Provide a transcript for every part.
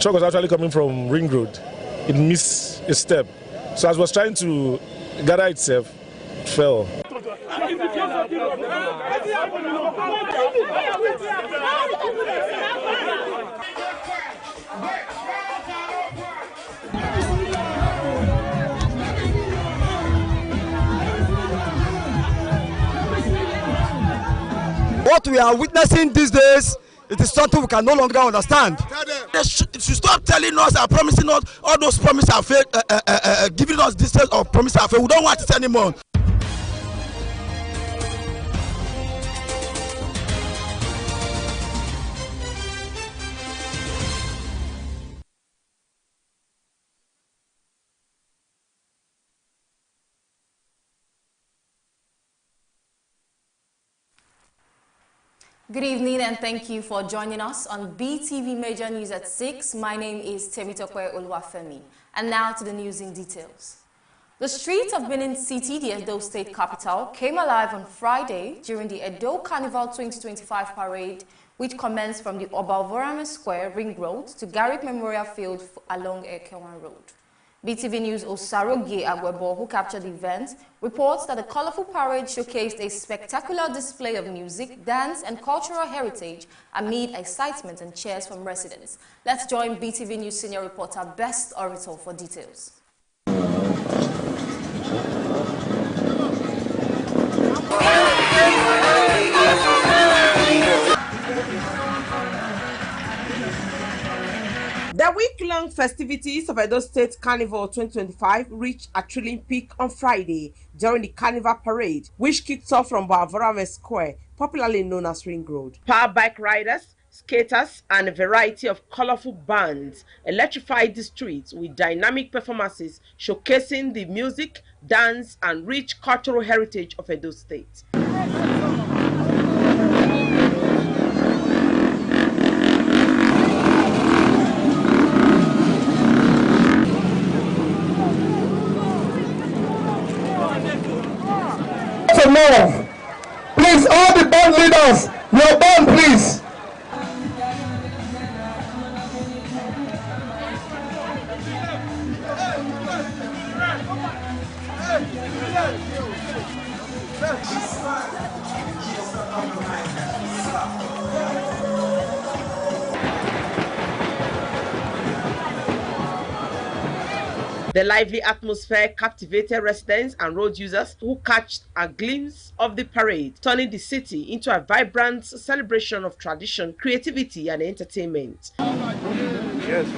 truck was actually coming from Ring Road. It missed a step. So as it was trying to gather itself, it fell. What we are witnessing these days, it is something we can no longer understand. They should stop telling us and promising us all those promises are fake, giving us this set of promises are fake. We don't want it anymore. Good evening and thank you for joining us on BTV Major News at 6. My name is Temitope Oluwafemi. And now to the news in details. The streets of Benin City, the Edo State capital, came alive on Friday during the Edo Carnival 2025 parade, which commenced from the Obalvorame Square Ring Road to Garrick Memorial Field along Ekewan Road. BTV News' Osaroge Agwebo, who captured the event, reports that the colorful parade showcased a spectacular display of music, dance, and cultural heritage amid excitement and cheers from residents. Let's join BTV News senior reporter Best Orator for details. The week-long festivities of Edo State Carnival 2025 reached a thrilling peak on Friday during the Carnival Parade, which kicked off from Obalvorame Square, popularly known as Ring Road. Power bike riders, skaters, and a variety of colorful bands electrified the streets with dynamic performances showcasing the music, dance, and rich cultural heritage of Edo State. More. Please, all the band leaders, your band, please. The lively atmosphere captivated residents and road users who catch a glimpse of the parade, turning the city into a vibrant celebration of tradition, creativity, and entertainment. Yes.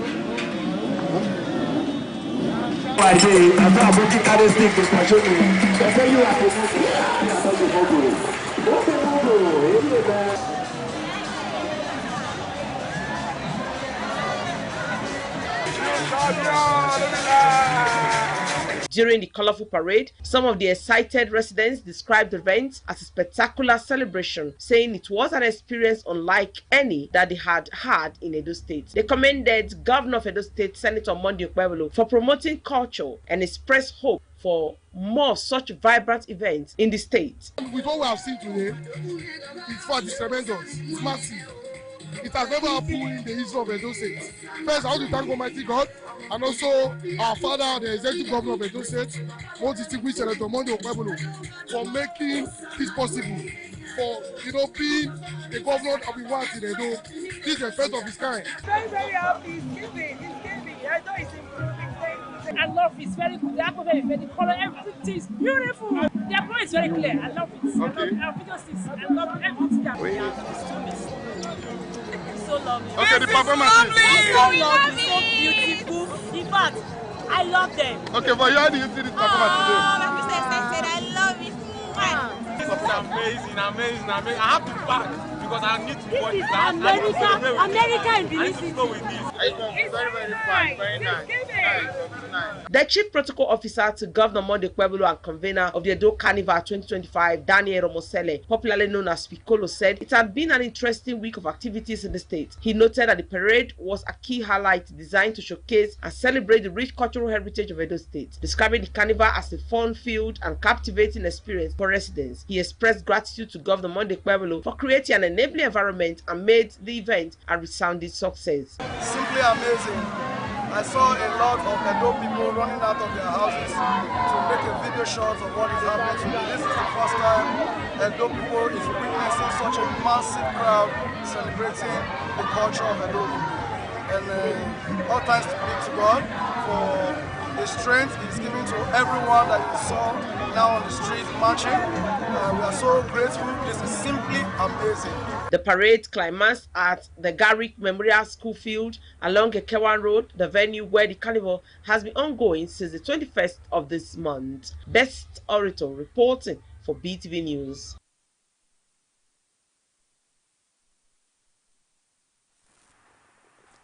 During the colorful parade, some of the excited residents described the event as a spectacular celebration, saying it was an experience unlike any that they had had in Edo State. They commended Governor of Edo State, Senator Monday Okpebholo, for promoting culture and expressed hope for more such vibrant events in the state. With what we have seen today, it's fun, it's tremendous, it's massive. It has never happened in the history of Edo State. First, I want to thank Almighty God and also our father, the executive governor of Edo State, most distinguished Senator Monday Okpebholo, for making this possible, for being the governor that we want in Edo. This is the first of its kind. Very, very happy. It's giving. Edo is improving. I love it. It's very good. The alcohol is very color. Everything is beautiful. The alcohol is very clear. I love it. Okay. I love everything. So lovely. Okay, the performance is so lovely, so beautiful. In fact, I love them. Okay, but how do you see this performance today? My sister said I love it. It's amazing. I have to back because I need to watch America in Benin City. It's very, very fun, very nice. The Chief Protocol Officer to Governor Monday Kwebulu and convener of the Edo Carnival 2025, Daniel Romosele, popularly known as Piccolo, said it had been an interesting week of activities in the state. He noted that the parade was a key highlight designed to showcase and celebrate the rich cultural heritage of Edo State, describing the carnival as a fun-filled and captivating experience for residents. He expressed gratitude to Governor Monday Kwebulu for creating an enabling environment and made the event a resounding success. Simply amazing. I saw a lot of Edo people running out of their houses to make a video shot of what is happening today. This is the first time Edo people is witnessing such a massive crowd celebrating the culture of Edo people. And all thanks to God for the strength He's giving to everyone that you saw now on the street marching. We are so grateful. This is simply amazing. The parade climaxed at the Garrick Memorial School Field along Ekewan Road, the venue where the carnival has been ongoing since the 21st of this month. Best Orator reporting for BTV News.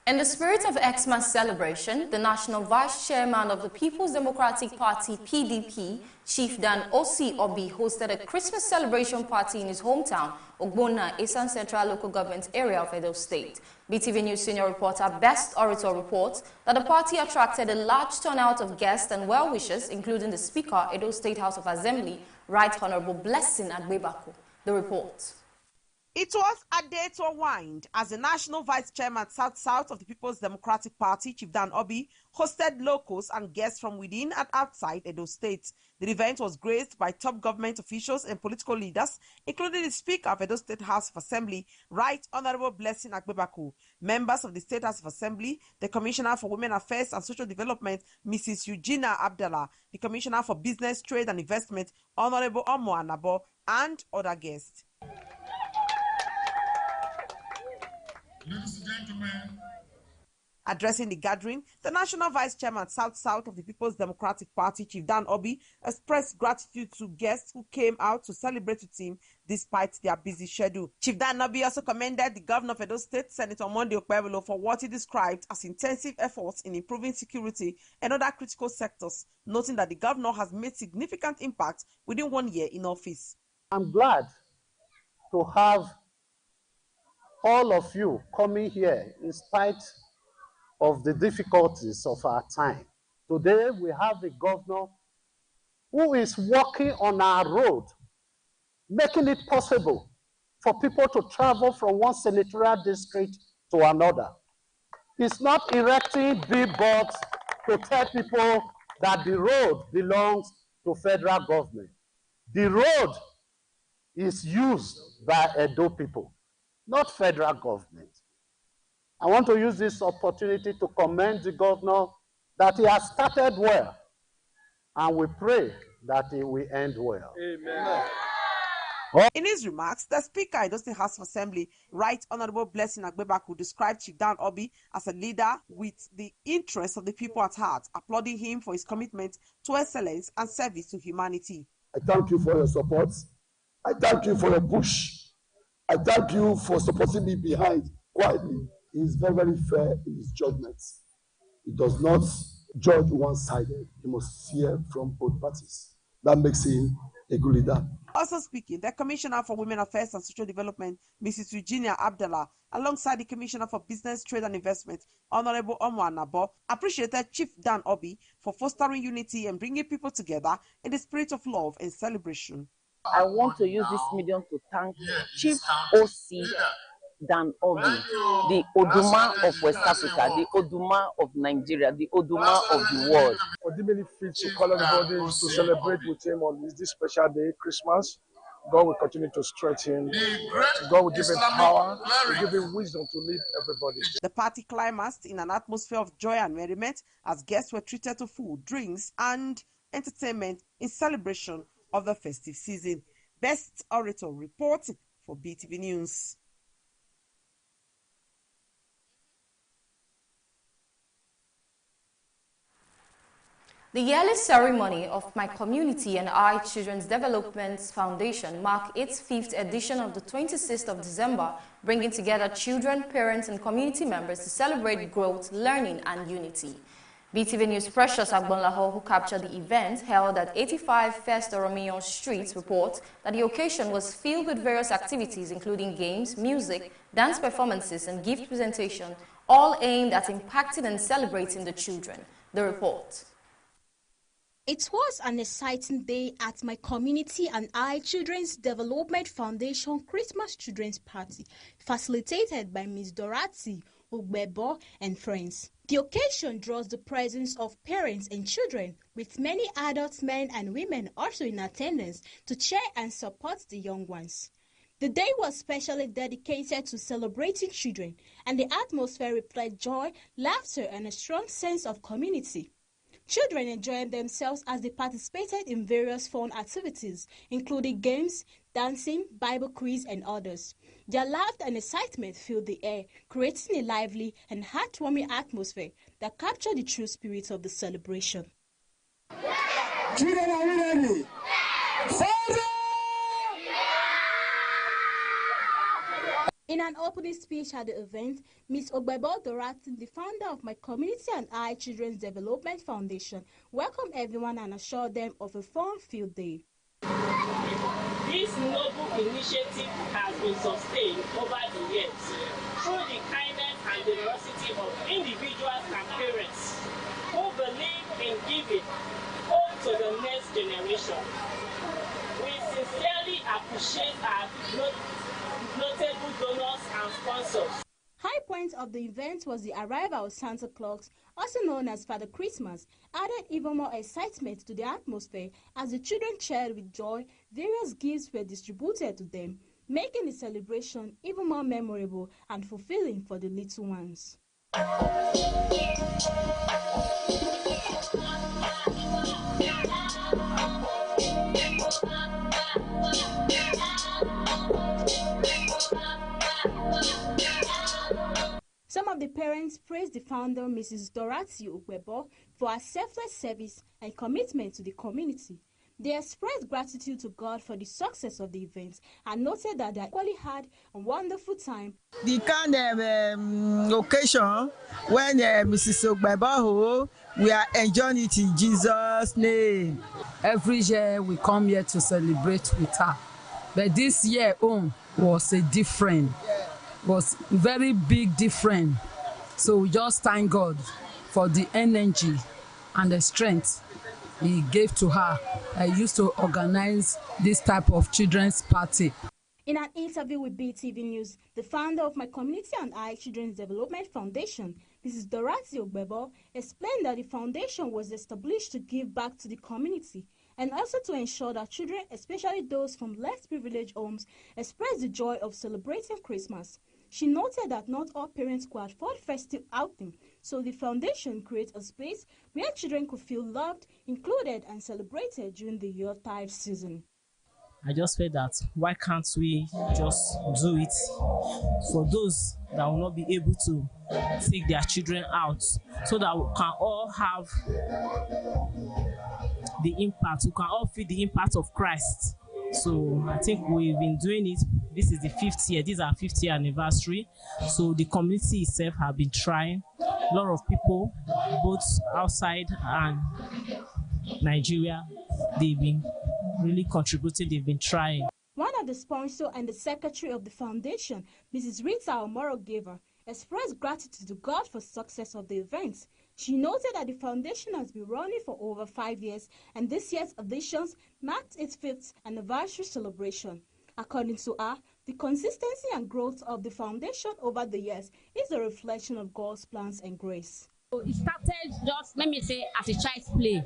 In the spirit of Xmas celebration, the National Vice Chairman of the People's Democratic Party, PDP, Chief Dan O.C. Obi, hosted a Christmas celebration party in his hometown, Ogbonna, Eastern Central Local Government Area of Edo State. BTV News senior reporter Best Orator reports that the party attracted a large turnout of guests and well-wishers, including the Speaker, Edo State House of Assembly, Right Honorable Blessing Agbebaku. The report. It was a day to unwind as the National Vice Chairman South of the People's Democratic Party, Chief Dan Obi, hosted locals and guests from within and outside Edo State. The event was graced by top government officials and political leaders, including the Speaker of Edo State House of Assembly, Right Honorable Blessing Agbebaku, members of the State House of Assembly, the Commissioner for Women Affairs and Social Development, Mrs. Eugenia Abdallah, the Commissioner for Business, Trade and Investment, Honorable Omo Anabo, and other guests. Ladies and gentlemen. Addressing the gathering, the National Vice Chairman South of the People's Democratic Party, Chief Dan Obi, expressed gratitude to guests who came out to celebrate with him despite their busy schedule. Chief Dan Obi also commended the Governor of Edo State, Senator Monday Okpebolo, for what he described as intensive efforts in improving security and other critical sectors, noting that the Governor has made significant impact within 1 year in office. I'm glad to have all of you coming here in spite of the difficulties of our time. Today we have a governor who is working on our road, making it possible for people to travel from one senatorial district to another. He's not erecting billboards to tell people that the road belongs to federal government. The road is used by Edo people, not federal government. I want to use this opportunity to commend the governor that he has started well, and we pray that it will end well. Amen. In his remarks, the Speaker of the State House of Assembly, Right Honorable Blessing Agbebaku, described Chief Dan Obi as a leader with the interests of the people at heart, applauding him for his commitment to excellence and service to humanity. I thank you for your support. I thank you for your push. I thank you for supporting me behind quietly. He is very, very fair in his judgments. He does not judge one-sided. He must hear from both parties. That makes him a good leader. Also speaking, the Commissioner for Women Affairs and Social Development, Mrs. Eugenia Abdallah, alongside the Commissioner for Business, Trade and Investment, Honorable Omo Anabo, appreciated Chief Dan Obi for fostering unity and bringing people together in the spirit of love and celebration. I want to use this medium to thank Chief O.C. Dan Obi, the Oduma of West Africa, the Oduma of Nigeria, the Oduma of the world. For deeming it fit to call everybody to celebrate with him on this special day, Christmas. God will continue to stretch him. God will give him power, will give him wisdom to lead everybody. The party climaxed in an atmosphere of joy and merriment as guests were treated to food, drinks, and entertainment in celebration of the festive season. Best Orator reporting for BTV News. The yearly ceremony of My Community and I Children's Development Foundation marked its 5th edition of the 26th of December, bringing together children, parents, and community members to celebrate growth, learning, and unity. BTV News' Precious Agbonlaho, who captured the event, held at 85 First Oromiyan Street, reports that the occasion was filled with various activities including games, music, dance performances and gift presentation, all aimed at impacting and celebrating the children. The report. It was an exciting day at my community and I Children's Development Foundation Christmas Children's Party, facilitated by Ms. Dorothy Ugbebo and friends. The occasion draws the presence of parents and children, with many adults, men and women also in attendance to cheer and support the young ones. The day was specially dedicated to celebrating children, and the atmosphere reflected joy, laughter and a strong sense of community. Children enjoyed themselves as they participated in various fun activities, including games, dancing, Bible quiz, and others. Their laughter and excitement filled the air, creating a lively and heartwarming atmosphere that captured the true spirit of the celebration. Children, are you ready? In an opening speech at the event, Ms. Ugbebo Dorothy, the founder of my community and I Children's Development Foundation, welcomed everyone and assured them of a fun-filled day. This noble initiative has been sustained over the years through the kindness and generosity of individuals and parents who believe in giving hope to the next generation. We sincerely appreciate our notable donors and sponsors. High point of the event was the arrival of Santa Claus, also known as Father Christmas, added even more excitement to the atmosphere as the children cheered with joy. Various gifts were distributed to them, making the celebration even more memorable and fulfilling for the little ones. Some of the parents praised the founder, Mrs. Dorothy Ugbebo, for her selfless service and commitment to the community. They expressed gratitude to God for the success of the event and noted that they equally had a wonderful time. The kind of occasion when Mrs. Ugbebo, we are enjoying it in Jesus' name. Every year we come here to celebrate with her, but this year was a different. Was very big difference. So we just thank God for the energy and the strength He gave to her. I used to organize this type of children's party. In an interview with BTV News, the founder of my community and I Children's Development Foundation, Mrs. Dorothy Ugbebo, explained that the foundation was established to give back to the community and also to ensure that children, especially those from less privileged homes, express the joy of celebrating Christmas. She noted that not all parents could afford festive outing, so the foundation creates a space where children could feel loved, included, and celebrated during the Yuletide season. I just felt that why can't we just do it for those that will not be able to take their children out, so that we can all have the impact, we can all feel the impact of Christ. So I think we've been doing it. This is the 5th year. This is our 5th year anniversary. So the community itself have been trying. A lot of people, both outside and Nigeria, they've been really contributing. They've been trying. One of the sponsors and the secretary of the foundation, Mrs. Rita Omoro-Giver, expressed gratitude to God for success of the event. She noted that the foundation has been running for over 5 years, and this year's editions marked its 5th anniversary celebration. According to her, the consistency and growth of the foundation over the years is a reflection of God's plans and grace. It started just, let me say, as a child's play,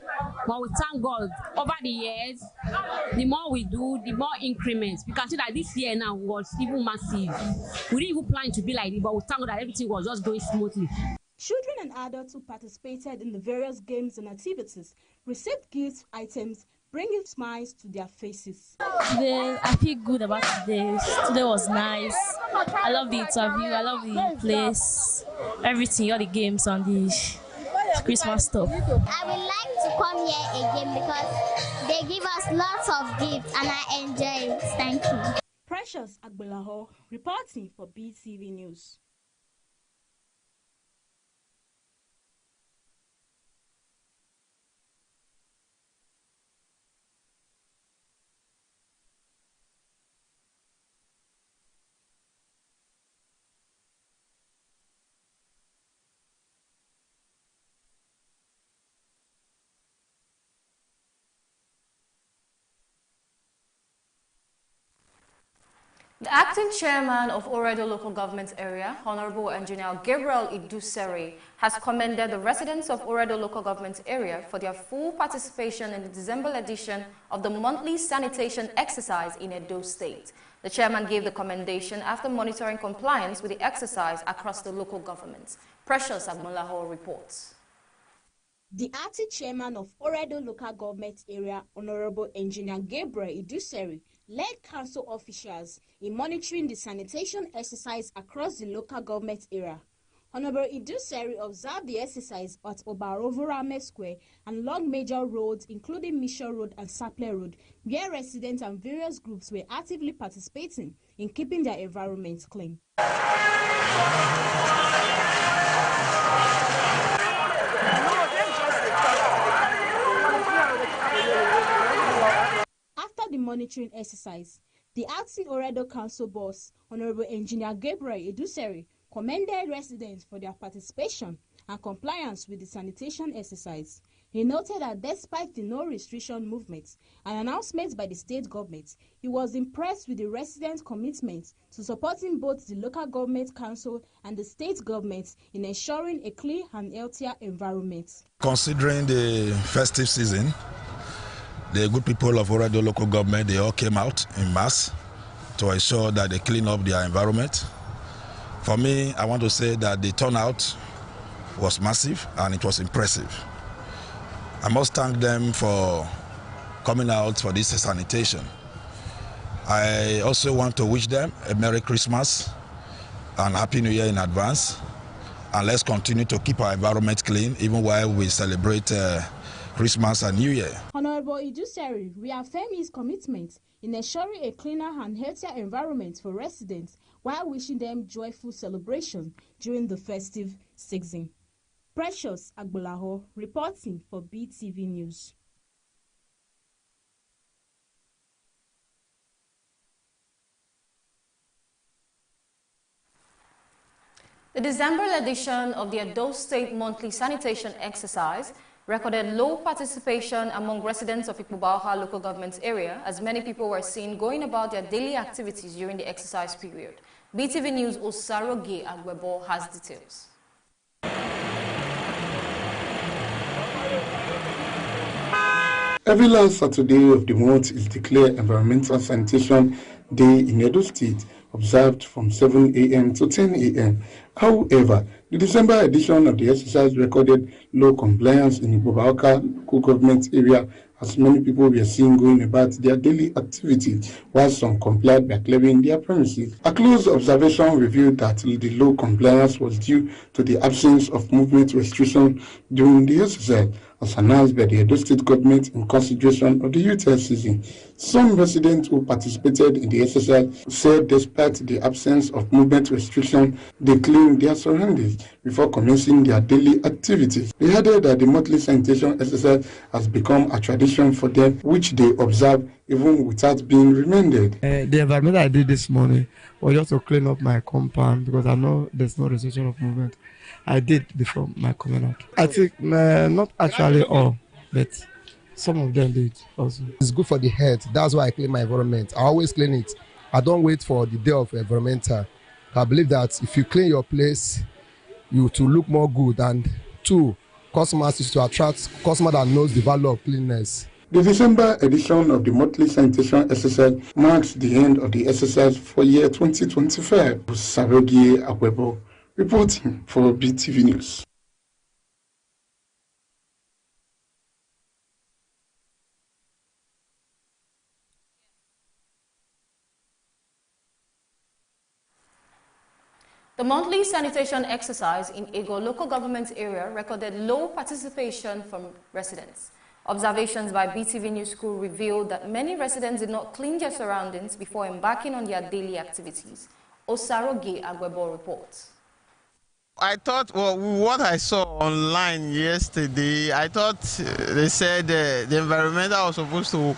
but we thank God over the years. The more we do, the more increments. We can see that this year now was even massive. We didn't even plan to be like this, but we thank God that everything was just going smoothly. Children and adults who participated in the various games and activities received gift items, bringing smiles to their faces. Today, I feel good about today. Today was nice. I love the interview. I love the place, everything, all the games and the Christmas stuff. I would like to come here again because they give us lots of gifts and I enjoy it. Thank you. Precious Agbonlaho reporting for BTV News. The acting chairman of Oredo Local Government Area, Honorable Engineer Gabriel Idusere, has commended the residents of Oredo Local Government Area for their full participation in the December edition of the monthly sanitation exercise in Edo State. The chairman gave the commendation after monitoring compliance with the exercise across the local governments. Precious Agmolaho reports. The acting chairman of Oredo Local Government Area, Honorable Engineer Gabriel Idusere, led council officials in monitoring the sanitation exercise across the local government area. Honorable Idusere observed the exercise at Obarovorame Square and along major roads including Mission Road and Saple Road, where residents and various groups were actively participating in keeping their environment clean. After the monitoring exercise, the acting Oredo Council boss, Honorable Engineer Gabriel Idusere, commended residents for their participation and compliance with the sanitation exercise. He noted that despite the no restriction movement and announcements by the state government, he was impressed with the residents' commitment to supporting both the local government council and the state government in ensuring a clean and healthier environment. Considering the festive season, the good people of Oredo local government, they all came out in mass to ensure that they clean up their environment. For me, I want to say that the turnout was massive and it was impressive. I must thank them for coming out for this sanitation. I also want to wish them a Merry Christmas and Happy New Year in advance. And let's continue to keep our environment clean even while we celebrate Christmas and New Year. Honorable Idusere reaffirmed his commitment in ensuring a cleaner and healthier environment for residents while wishing them joyful celebration during the festive season. Precious Agbolaho reporting for Beetv News. The December edition of the Edo State Monthly Sanitation Exercise recorded low participation among residents of Ikpubaoha local government area, as many people were seen going about their daily activities during the exercise period. Beetv News' Osaroge Agwebo has details. Every last Saturday of the month is declared Environmental Sanitation Day in Edo State, observed from 7 a.m. to 10 a.m. However, the December edition of the exercise recorded low compliance in Ikpubaoha local government area, as many people were seen going about their daily activities, while some complied by clearing their premises. A close observation revealed that the low compliance was due to the absence of movement restriction during the exercise, as announced by the Edo State government in consideration of the youth season. Some residents who participated in the exercise said despite the absence of movement restriction, they cleaned their surroundings before commencing their daily activities. They added that the monthly sanitation exercise has become a tradition for them, which they observe even without being reminded. The environment I did this morning was just to clean up my compound because I know there's no restriction of movement. I did before my coming out. I think not actually all, but some of them did also. It's good for the health. That's why I clean my environment. I always clean it. I don't wait for the day of environmental. I believe that if you clean your place, you to look more good, and two, customers is to attract customer that knows the value of cleanliness. The December edition of the monthly sanitation exercise marks the end of the exercise for year 2025. Sarogie Akwebo reporting for Beetv News. The monthly sanitation exercise in Ego local government area recorded low participation from residents. Observations by Beetv News Crew revealed that many residents did not clean their surroundings before embarking on their daily activities. Osaroge Agwebo reports. I thought, well, what I saw online yesterday, I thought they said the environmental was supposed to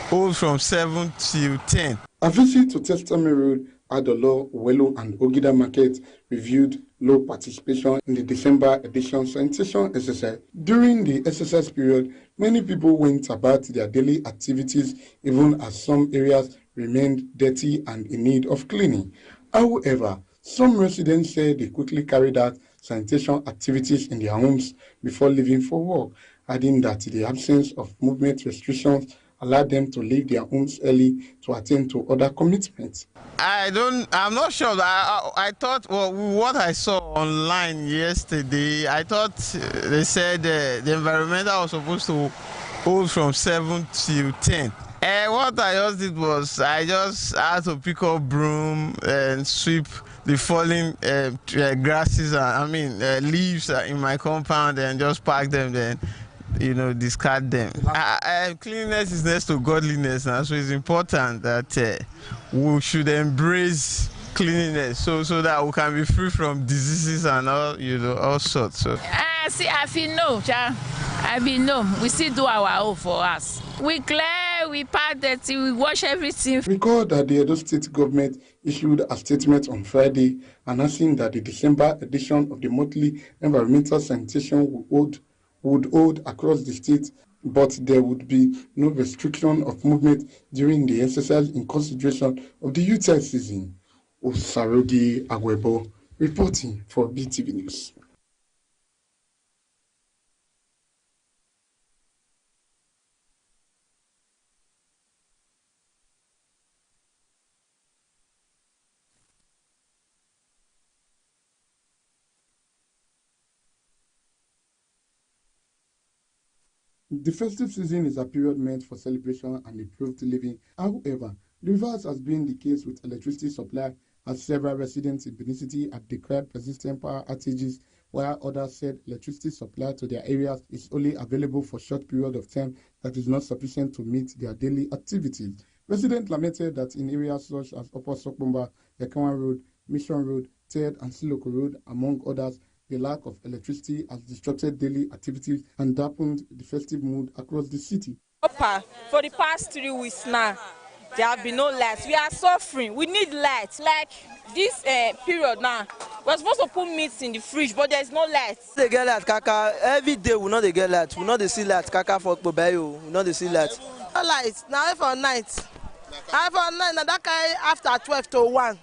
hold from 7 to 10. A visit to Testament Road, Adolo, Welo, and Ogida Market reviewed low participation in the December edition sanitation exercise. During the exercise period, many people went about their daily activities, even as some areas remained dirty and in need of cleaning. However, some residents said they quickly carried out sanitation activities in their homes before leaving for work, adding that the absence of movement restrictions allowed them to leave their homes early to attend to other commitments. I'm not sure. I thought, well, what I saw online yesterday, I thought they said the environmental was supposed to hold from 7 till 10. What I just did was I just had to pick up broom and sweep the falling grasses, leaves in my compound and just pack them then, discard them. Cleanliness is next to godliness now, so it's important that we should embrace cleanliness so that we can be free from diseases and all sorts. So. See, I feel no, I feel no. We still do our own for us. We clear, we pack dirty, we wash everything. Recall that the Edo State government issued a statement on Friday announcing that the December edition of the monthly environmental sanitation would hold across the state, but there would be no restriction of movement during the exercise in consideration of the UTI season. Osarogi Agwebo reporting for Beetv News. The festive season is a period meant for celebration and improved living. However, the reverse has been the case with electricity supply, as several residents in Benin City have declared persistent power outages, while others said electricity supply to their areas is only available for a short period of time that is not sufficient to meet their daily activities. Residents lamented that in areas such as Upper Sokbomba, Ekawan Road, Mission Road, Ted and Siloko Road, among others, the lack of electricity has disrupted daily activities and dampened the festive mood across the city. For the past 3 weeks now, there have been no lights. We are suffering. We need lights. Like this period now, we're supposed to put meat in the fridge, but there's no lights. They get light, Kaka. Every day we know they get light. We know they see light, Kaka for Bobayo. We know they see light. No lights. Now for night. Now for night. Now that kind after 12 to 1.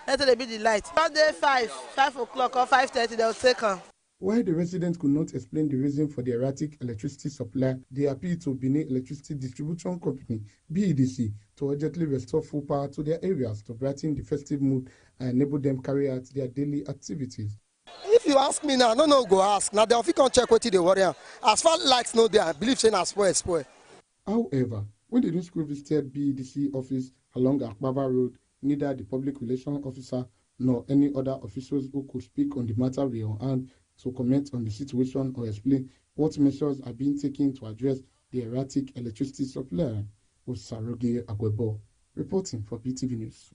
Let they be the light. Sunday 5 o'clock or 5:30 they'll take them. While the residents could not explain the reason for the erratic electricity supply, they appealed to Benin Electricity Distribution Company, BEDC, to urgently restore full power to their areas to brighten the festive mood and enable them carry out their daily activities. If you ask me now, no go ask. Now they'll come check what they worry. As far lights no there, I believe saying as spoil. However, when the news crew visited BEDC office along Akbaba Road, neither the public relations officer nor any other officials who could speak on the matter were on hand to comment on the situation or explain what measures are being taken to address the erratic electricity supply. Osarogi Agwebo reporting for Beetv News.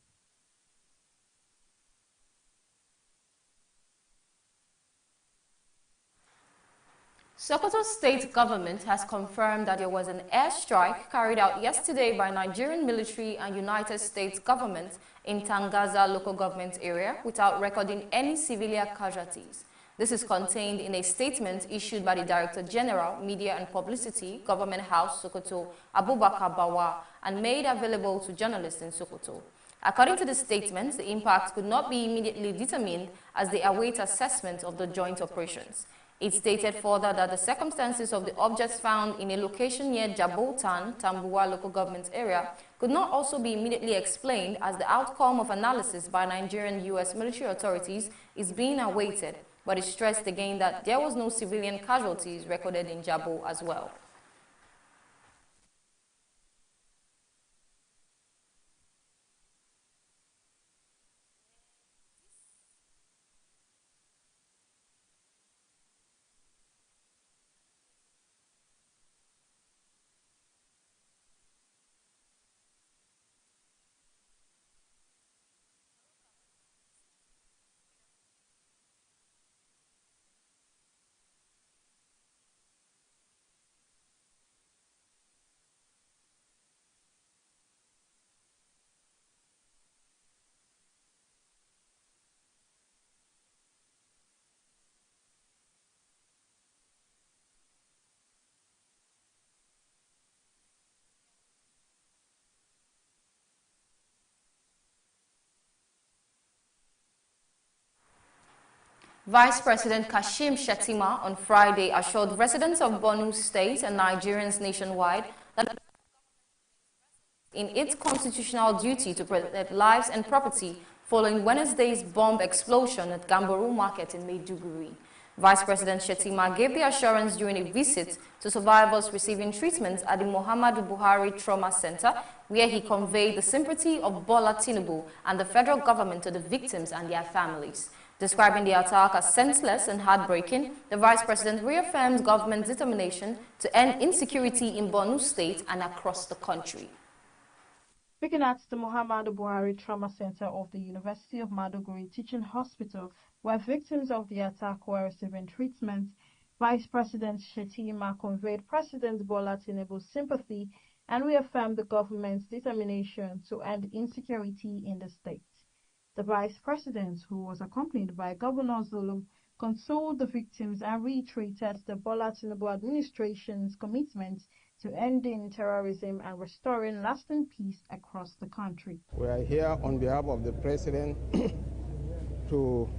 Sokoto state government has confirmed that there was an airstrike carried out yesterday by Nigerian military and United States government in Tangaza local government area without recording any civilian casualties. This is contained in a statement issued by the Director General, Media and Publicity, Government House, Sokoto, Abubakar Bawa, and made available to journalists in Sokoto. According to the statement, the impact could not be immediately determined as they await assessment of the joint operations. It stated further that the circumstances of the objects found in a location near Jabotan, Tambuwa local government area could not also be immediately explained as the outcome of analysis by Nigerian U.S. military authorities is being awaited, but it stressed again that there was no civilian casualties recorded in Jabo as well. Vice President Kashim Shettima on Friday assured residents of Borno State and Nigerians nationwide that in its constitutional duty to protect lives and property following Wednesday's bomb explosion at Gamboru Market in Maiduguri. Vice President Shettima gave the assurance during a visit to survivors receiving treatment at the Muhammadu Buhari Trauma Center, where he conveyed the sympathy of Bola Tinubu and the federal government to the victims and their families. Describing the attack as senseless and heartbreaking, the Vice President reaffirmed government's determination to end insecurity in Borno State and across the country. Speaking at the Muhammadu Buhari Trauma Center of the University of Maiduguri Teaching Hospital, where victims of the attack were receiving treatment, Vice President Shettima conveyed President Bola Tinubu's sympathy and reaffirmed the government's determination to end insecurity in the state. The Vice President, who was accompanied by Governor Zulum, consoled the victims and reiterated the Bola Tinubu administration's commitment to ending terrorism and restoring lasting peace across the country. We are here on behalf of the President to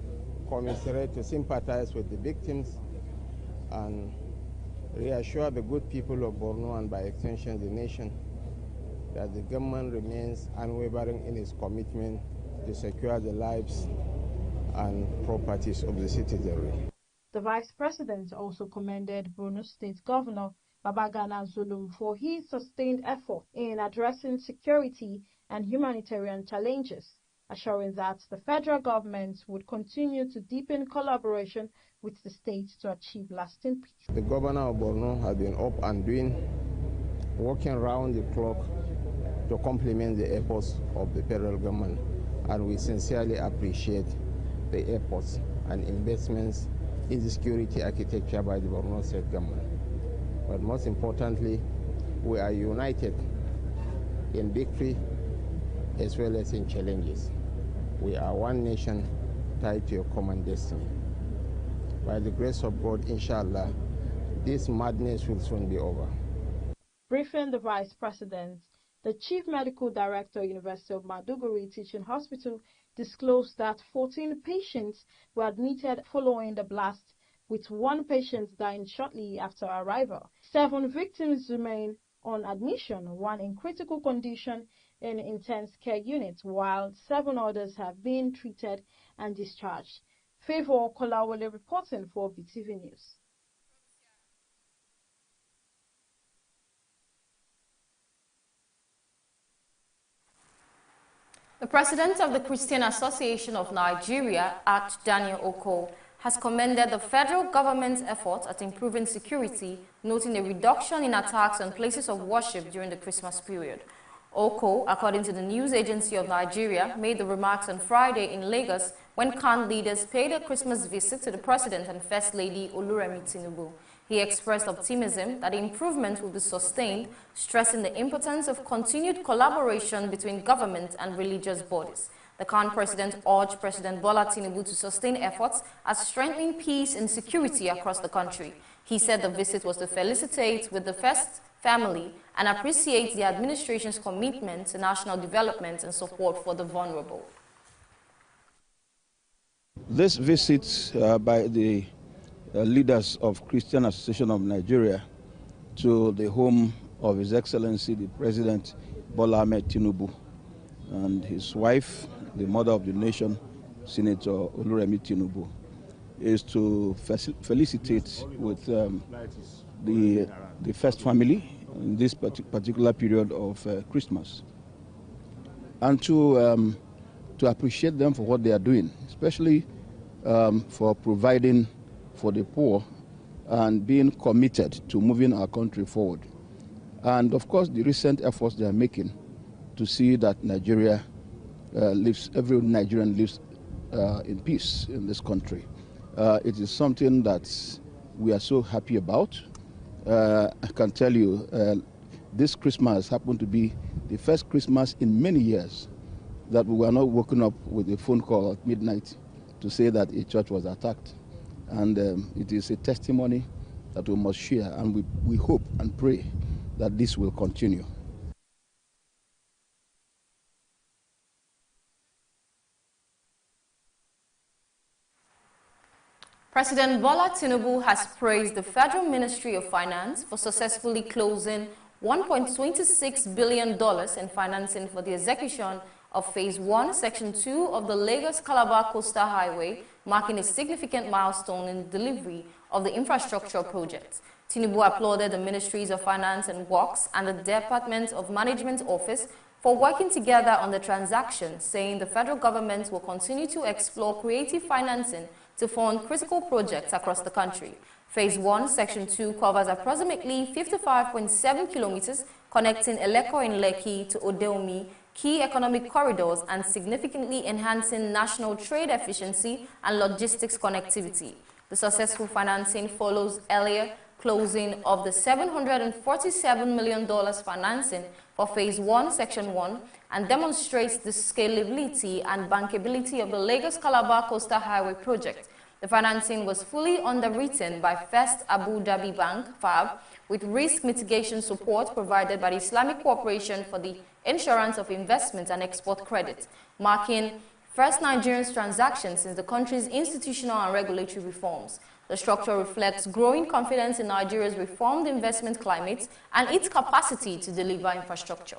commiserate, to sympathize with the victims and reassure the good people of Borno and by extension the nation that the government remains unwavering in its commitment to secure the lives and properties of the citizenry. The Vice President also commended Borno State Governor Babagana Zulum for his sustained effort in addressing security and humanitarian challenges, assuring that the federal government would continue to deepen collaboration with the state to achieve lasting peace. The governor of Borno has been up and doing, working around the clock to complement the efforts of the federal government, and we sincerely appreciate the efforts and investments in the security architecture by the Borno State government. But most importantly, we are united in victory as well as in challenges. We are one nation tied to a common destiny. By the grace of God, inshallah, this madness will soon be over. Briefing the Vice President, the Chief Medical Director, University of Maiduguri Teaching Hospital, disclosed that 14 patients were admitted following the blast, with 1 patient dying shortly after arrival. 7 victims remain on admission, 1 in critical condition in intense care unit, while 7 others have been treated and discharged. Favor Kolawole reporting for Beetv News. The president of the Christian Association of Nigeria, Arch Daniel Oko, has commended the federal government's efforts at improving security, noting a reduction in attacks on places of worship during the Christmas period. Oko, according to the news agency of Nigeria, made the remarks on Friday in Lagos when CAN leaders paid a Christmas visit to the President and First Lady Oluremi Tinubu. He expressed optimism that improvement will be sustained, stressing the importance of continued collaboration between government and religious bodies. The CAN president urged President Bola Tinubu to sustain efforts at strengthening peace and security across the country. He said the visit was to felicitate with the first family and appreciate the administration's commitment to national development and support for the vulnerable. This visit by the leaders of Christian Association of Nigeria to the home of His Excellency the President Bola Ahmed Tinubu and his wife, the mother of the nation, Senator Oluremi Tinubu, is to felicitate with the first family in this particular period of Christmas, and to appreciate them for what they are doing, especially for providing for the poor and being committed to moving our country forward. And of course, the recent efforts they are making to see that Nigeria every Nigerian lives in peace in this country. It is something that we are so happy about. I can tell you, this Christmas happened to be the first Christmas in many years that we were not woken up with a phone call at midnight to say that a church was attacked. And it is a testimony that we must share, and we hope and pray that this will continue. President Bola Tinubu has praised the Federal Ministry of Finance for successfully closing $1.26 billion in financing for the execution of Phase 1, Section 2 of the Lagos-Calabar Coastal Highway, marking a significant milestone in the delivery of the infrastructure project. Tinubu applauded the Ministries of Finance and Works and the Department of Management Office for working together on the transaction, saying the federal government will continue to explore creative financing to fund critical projects across the country. Phase 1, Section 2 covers approximately 55.7 kilometers connecting Eleko in Lekki to Odeomi, key economic corridors, and significantly enhancing national trade efficiency and logistics connectivity. The successful financing follows earlier closing of the $747 million financing for Phase 1, Section 1, and demonstrates the scalability and bankability of the Lagos-Calabar Coastal Highway project. The financing was fully underwritten by First Abu Dhabi Bank, FAB, with risk mitigation support provided by the Islamic Cooperation for the Insurance of Investment and Export Credit, marking first Nigerian transaction since the country's institutional and regulatory reforms. The structure reflects growing confidence in Nigeria's reformed investment climate and its capacity to deliver infrastructure.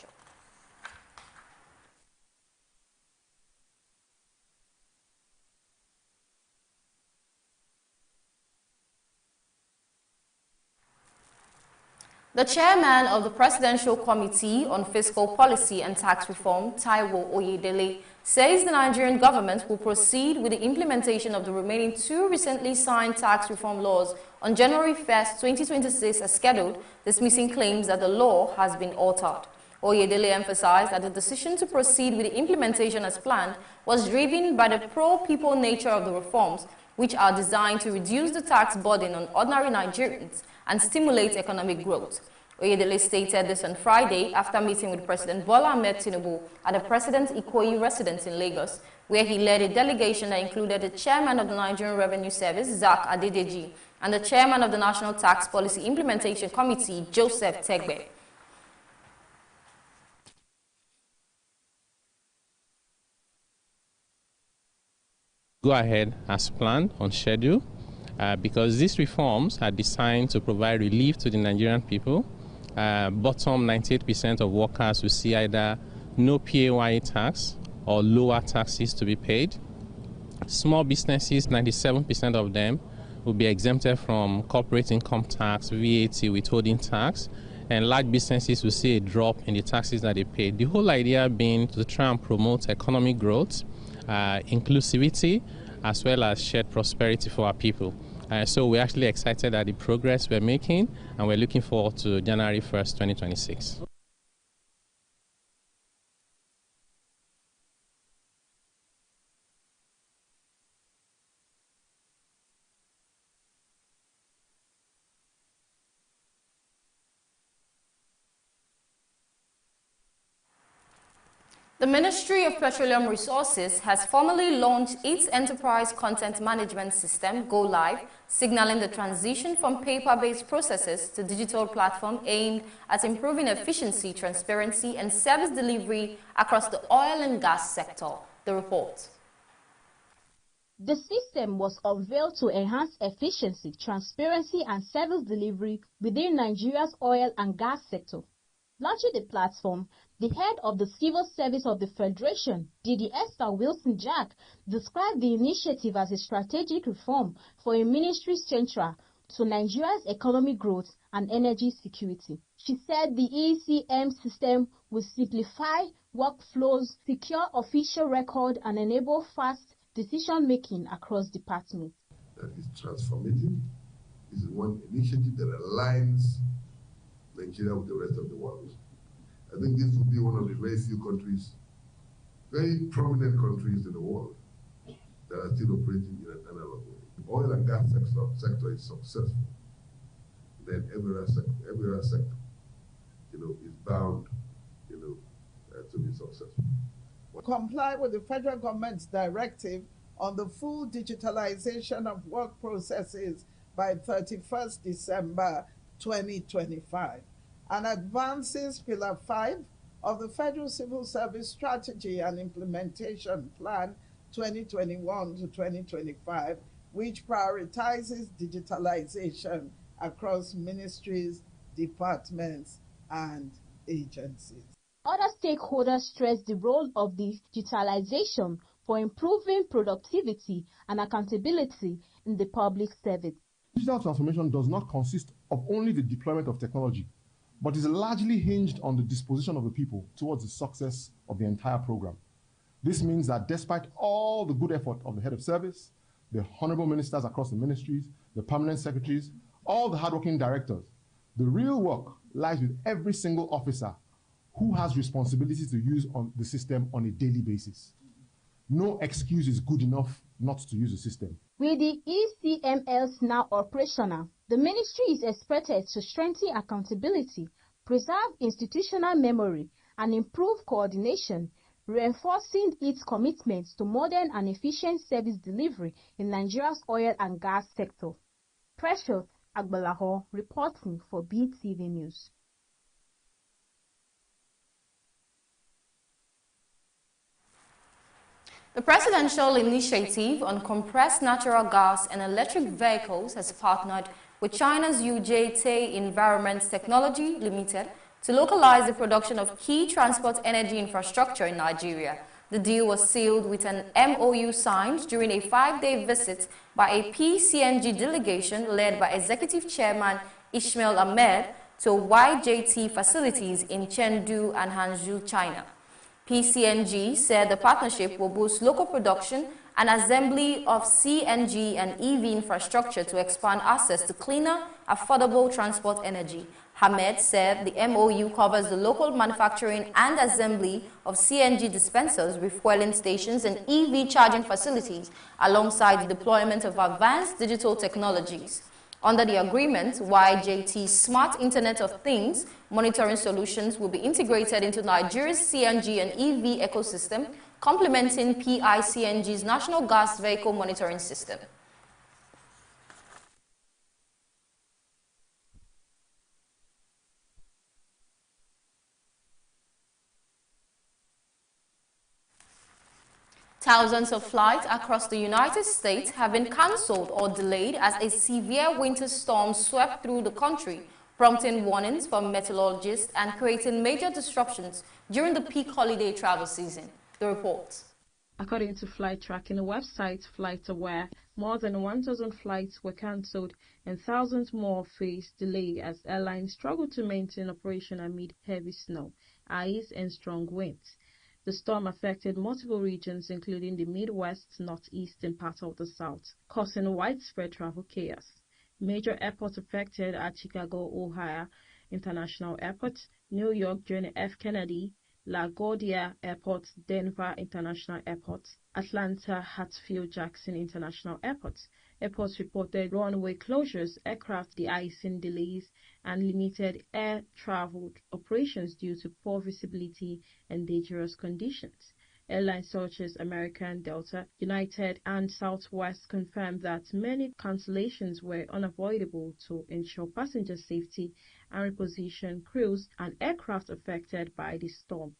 The chairman of the Presidential Committee on Fiscal Policy and Tax Reform, Taiwo Oyedele, says the Nigerian government will proceed with the implementation of the remaining 2 recently signed tax reform laws on January 1, 2026 as scheduled, dismissing claims that the law has been altered. Oyedele emphasized that the decision to proceed with the implementation as planned was driven by the pro-people nature of the reforms, which are designed to reduce the tax burden on ordinary Nigerians and stimulate economic growth. Oyedele stated this on Friday after meeting with President Bola Ahmed Tinubu at the President's Ikoyi residence in Lagos, where he led a delegation that included the chairman of the Nigerian Revenue Service, Zak Adedeji, and the chairman of the National Tax Policy Implementation Committee, Joseph Tegbe. Go ahead as planned on schedule because these reforms are designed to provide relief to the Nigerian people. Bottom 98% of workers will see either no PAYE tax or lower taxes to be paid. Small businesses, 97% of them will be exempted from corporate income tax, VAT, withholding tax, and large businesses will see a drop in the taxes that they pay. The whole idea being to try and promote economic growth, inclusivity, as well as shared prosperity for our people. So we're actually excited at the progress we're making, and we're looking forward to January 1st, 2026. The Ministry of Petroleum Resources has formally launched its enterprise content management system, Go Live, signaling the transition from paper-based processes to digital platform aimed at improving efficiency, transparency, and service delivery across the oil and gas sector. The report. The system was unveiled to enhance efficiency, transparency, and service delivery within Nigeria's oil and gas sector. Launching the platform, the head of the Civil Service of the Federation, Didi Esther Wilson-Jack, described the initiative as a strategic reform for a ministry central to Nigeria's economic growth and energy security. She said the ECM system will simplify workflows, secure official record, and enable fast decision-making across departments. That is transformative. This is one initiative that aligns Nigeria with the rest of the world. I think this will be one of the very few countries, very prominent countries in the world, that are still operating in an analog way. The oil and gas sector is successful, then every other sector, is bound, to be successful. Comply with the federal government's directive on the full digitalization of work processes by 31st December 2025, and advances Pillar 5 of the Federal Civil Service Strategy and Implementation Plan 2021 to 2025 which prioritizes digitalization across ministries, departments, and agencies. Other stakeholders stress the role of digitalization for improving productivity and accountability in the public service. Digital transformation does not consist of only the deployment of technology, but is largely hinged on the disposition of the people towards the success of the entire program. This means that despite all the good effort of the head of service, the honorable ministers across the ministries, the permanent secretaries, all the hardworking directors, the real work lies with every single officer who has responsibilities to use on the system on a daily basis. No excuse is good enough not to use the system. With the ECMLs now operational, the ministry is expected to strengthen accountability, preserve institutional memory, and improve coordination, reinforcing its commitment to modern and efficient service delivery in Nigeria's oil and gas sector. Precious Agbalaho reporting for Beetv News. The Presidential Initiative on Compressed Natural Gas and Electric Vehicles has partnered with China's UJT Environment Technology Limited to localize the production of key transport energy infrastructure in Nigeria. The deal was sealed with an MOU signed during a 5-day visit by a PCNG delegation led by Executive Chairman Ismail Ahmed to YJT facilities in Chengdu and Hangzhou, China. PCNG said the partnership will boost local production and assembly of CNG and EV infrastructure to expand access to cleaner, affordable transport energy. Hamed said the MOU covers the local manufacturing and assembly of CNG dispensers, refueling stations, and EV charging facilities, alongside the deployment of advanced digital technologies. Under the agreement, YJT's Smart Internet of Things monitoring solutions will be integrated into Nigeria's CNG and EV ecosystem, complementing PICNG's National Gas Vehicle Monitoring System. Thousands of flights across the United States have been cancelled or delayed as a severe winter storm swept through the country, prompting warnings from meteorologists and creating major disruptions during the peak holiday travel season. The report. According to flight tracking website FlightAware, more than 1,000 flights were cancelled and thousands more faced delay as airlines struggled to maintain operation amid heavy snow, ice, and strong winds. The storm affected multiple regions, including the Midwest, Northeast, and part of the South, causing widespread travel chaos. Major airports affected are Chicago O'Hare International Airport, New York John F. Kennedy, LaGuardia Airport, Denver International Airport, Atlanta Hartsfield-Jackson International Airport. Airports reported runway closures, aircraft de-icing delays, and limited air travel operations due to poor visibility and dangerous conditions. Airlines such as American, Delta, United, and Southwest confirmed that many cancellations were unavoidable to ensure passenger safety and reposition crews and aircraft affected by the storm.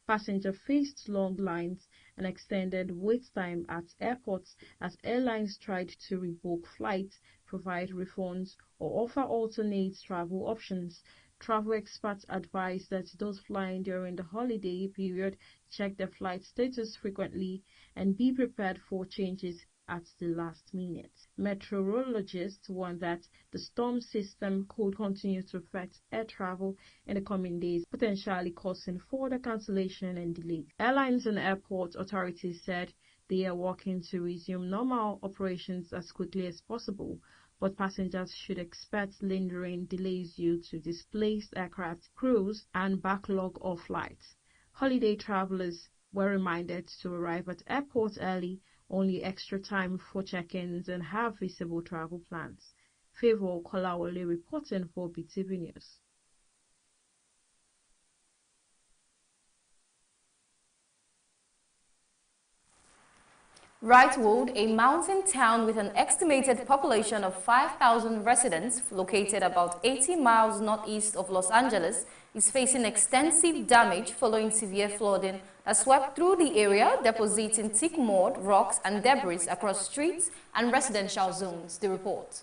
Passengers faced long lines and extended wait time at airports as airlines tried to rebook flights, provide refunds, or offer alternate travel options. Travel experts advise that those flying during the holiday period check their flight status frequently and be prepared for changes at the last minute. Meteorologists warn that the storm system could continue to affect air travel in the coming days, potentially causing further cancellation and delay. Airlines and airport authorities said they are working to resume normal operations as quickly as possible, but passengers should expect lingering delays due to displaced aircraft crews and backlog of flights. Holiday travelers were reminded to arrive at airports early, only extra time for check-ins, and have visible travel plans. Favor Kolawole reporting for Beetv News. Wrightwood, a mountain town with an estimated population of 5,000 residents located about 80 miles northeast of Los Angeles, is facing extensive damage following severe flooding that swept through the area, depositing thick mud, rocks and debris across streets and residential zones. The report.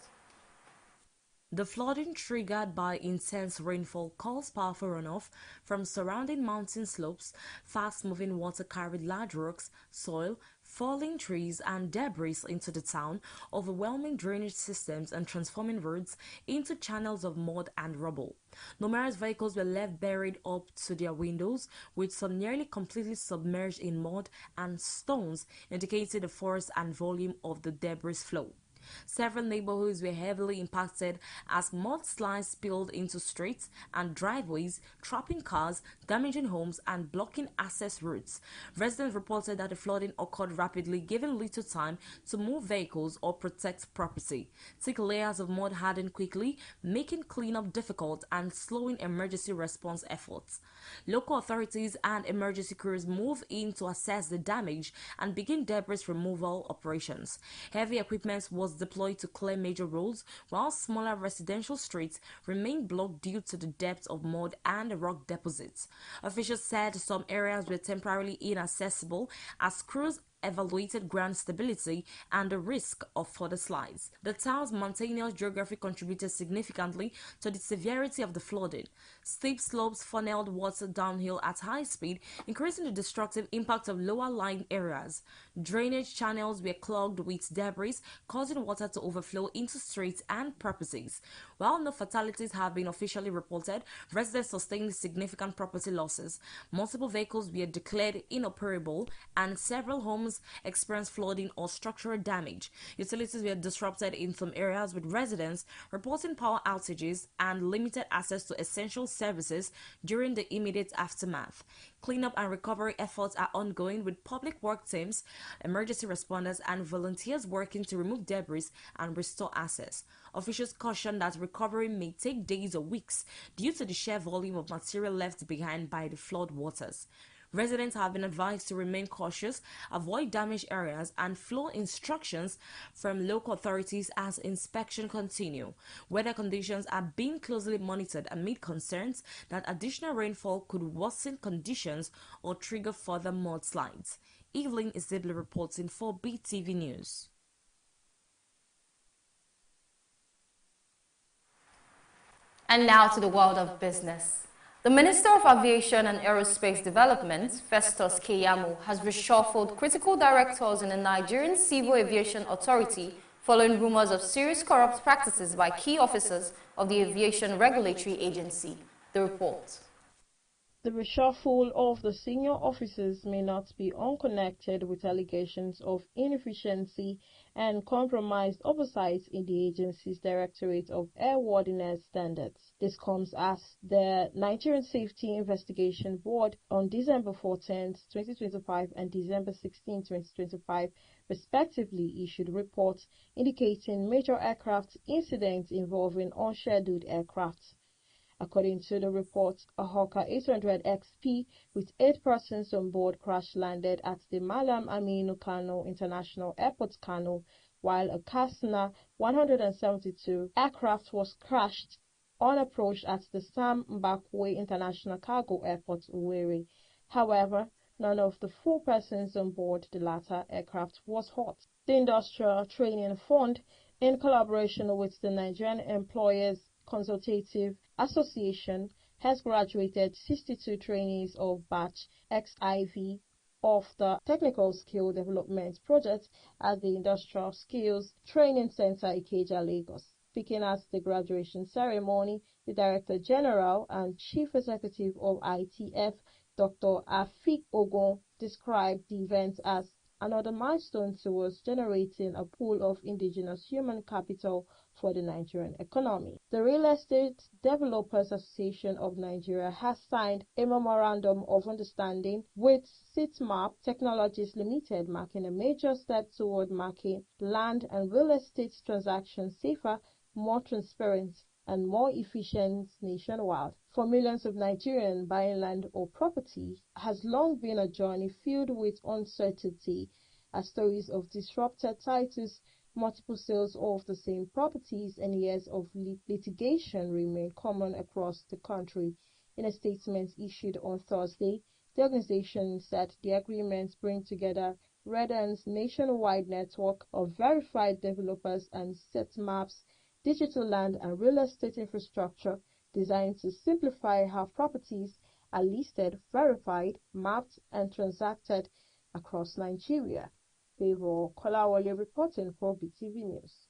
The flooding triggered by intense rainfall caused powerful runoff from surrounding mountain slopes. Fast-moving water carried large rocks, soil, falling trees and debris into the town, overwhelming drainage systems and transforming roads into channels of mud and rubble. Numerous vehicles were left buried up to their windows, with some nearly completely submerged in mud and stones, indicating the force and volume of the debris flow. Several neighborhoods were heavily impacted as mudslides spilled into streets and driveways, trapping cars, damaging homes and blocking access routes. Residents reported that the flooding occurred rapidly, giving little time to move vehicles or protect property. Thick layers of mud hardened quickly, making cleanup difficult and slowing emergency response efforts. Local authorities and emergency crews moved in to assess the damage and begin debris removal operations. Heavy equipment was deployed to clear major roads, while smaller residential streets remained blocked due to the depth of mud and rock deposits. Officials said some areas were temporarily inaccessible as crews evaluated ground stability and the risk of further slides. The town's mountainous geography contributed significantly to the severity of the flooding. Steep slopes funneled water downhill at high speed, increasing the destructive impact of lower-lying areas. Drainage channels were clogged with debris, causing water to overflow into streets and properties. While no fatalities have been officially reported, residents sustained significant property losses. Multiple vehicles were declared inoperable, and several homes experienced flooding or structural damage. Utilities were disrupted in some areas, with residents reporting power outages and limited access to essential services during the immediate aftermath. Cleanup and recovery efforts are ongoing, with public work teams, emergency responders and volunteers working to remove debris and restore access. Officials caution that recovery may take days or weeks due to the sheer volume of material left behind by the flood waters. Residents have been advised to remain cautious, avoid damaged areas, and follow instructions from local authorities as inspections continue. Weather conditions are being closely monitored amid concerns that additional rainfall could worsen conditions or trigger further mudslides. Evelyn is reporting for Beetv News. And now to the world of business. The Minister of Aviation and Aerospace Development, Festus Keyamo, has reshuffled critical directors in the Nigerian Civil Aviation Authority following rumors of serious corrupt practices by key officers of the Aviation Regulatory Agency. The report. The reshuffle of the senior officers may not be unconnected with allegations of inefficiency and compromised oversight in the agency's Directorate of Airworthiness Standards. This comes as the Nigerian Safety Investigation Board on December 14, 2025 and December 16, 2025 respectively issued reports indicating major aircraft incidents involving unscheduled aircraft. According to the report, a Hawker 800 XP with 8 persons on board crash-landed at the Malam Aminu Kano International Airport, Kano, while a Cessna 172 aircraft was crashed on approach at the Sam Mbakwe International Cargo Airport, Owerri. However, none of the 4 persons on board the latter aircraft was hurt. The Industrial Training Fund, in collaboration with the Nigerian Employers Consultative Association, has graduated 62 trainees of batch XIV of the Technical Skill Development Project at the Industrial Skills Training Center, Ikeja, Lagos. Speaking at the graduation ceremony, the Director General and Chief Executive of ITF, Dr. Afik Ogun, described the event as another milestone towards generating a pool of indigenous human capital for the Nigerian economy. The Real Estate Developers Association of Nigeria has signed a memorandum of understanding with Sitmap Technologies Limited, marking a major step toward making land and real estate transactions safer, more transparent, and more efficient nationwide. For millions of Nigerians, buying land or property has long been a journey filled with uncertainty as stories of disrupted titles, multiple sales of the same properties, and years of litigation remain common across the country. In a statement issued on Thursday, the organization said the agreements bring together Redden's nationwide network of verified developers and set maps, digital land and real estate infrastructure designed to simplify how properties are listed, verified, mapped, and transacted across Nigeria. Favor Kolawole reporting for Beetv News.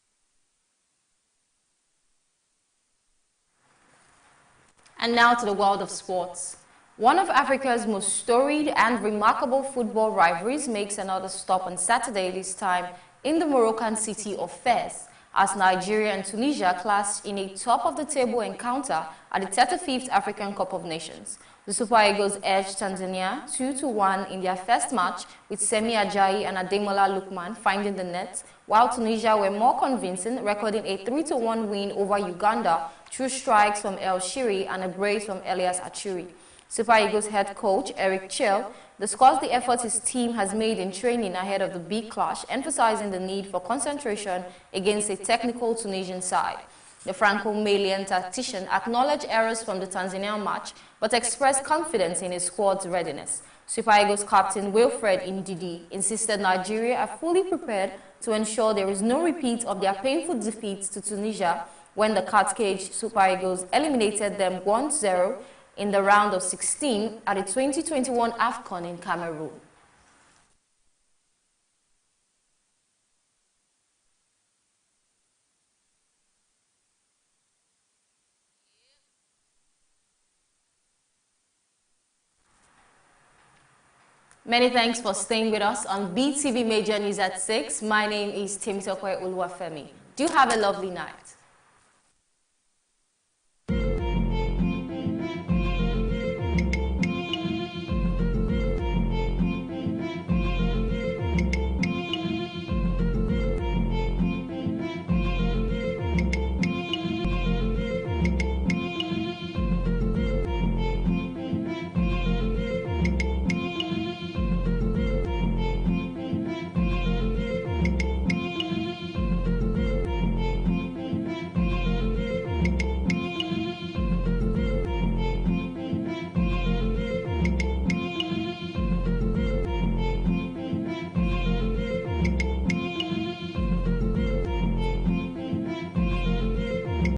And now to the world of sports. One of Africa's most storied and remarkable football rivalries makes another stop on Saturday, this time in the Moroccan city of Fez, as Nigeria and Tunisia clashed in a top-of-the-table encounter at the 35th African Cup of Nations. The Super Eagles edged Tanzania 2-1 in their first match, with Semi Ajayi and Ademola Lookman finding the net, while Tunisia were more convincing, recording a 3-1 win over Uganda through strikes from El Shiri and a brace from Elias Achuri. Super Eagles head coach Eric Chell discussed the effort his team has made in training ahead of the big clash, emphasizing the need for concentration against a technical Tunisian side. The Franco-Malian tactician acknowledged errors from the Tanzanian match, but expressed confidence in his squad's readiness. Super Eagles captain Wilfred Ndidi insisted Nigeria are fully prepared to ensure there is no repeat of their painful defeat to Tunisia when the cat-caged Super Eagles eliminated them 1-0 in the round of 16 at the 2021 AFCON in Cameroon. Many thanks for staying with us on Beetv Major News at 6. My name is Temitope Oluwafemi. Do have a lovely night.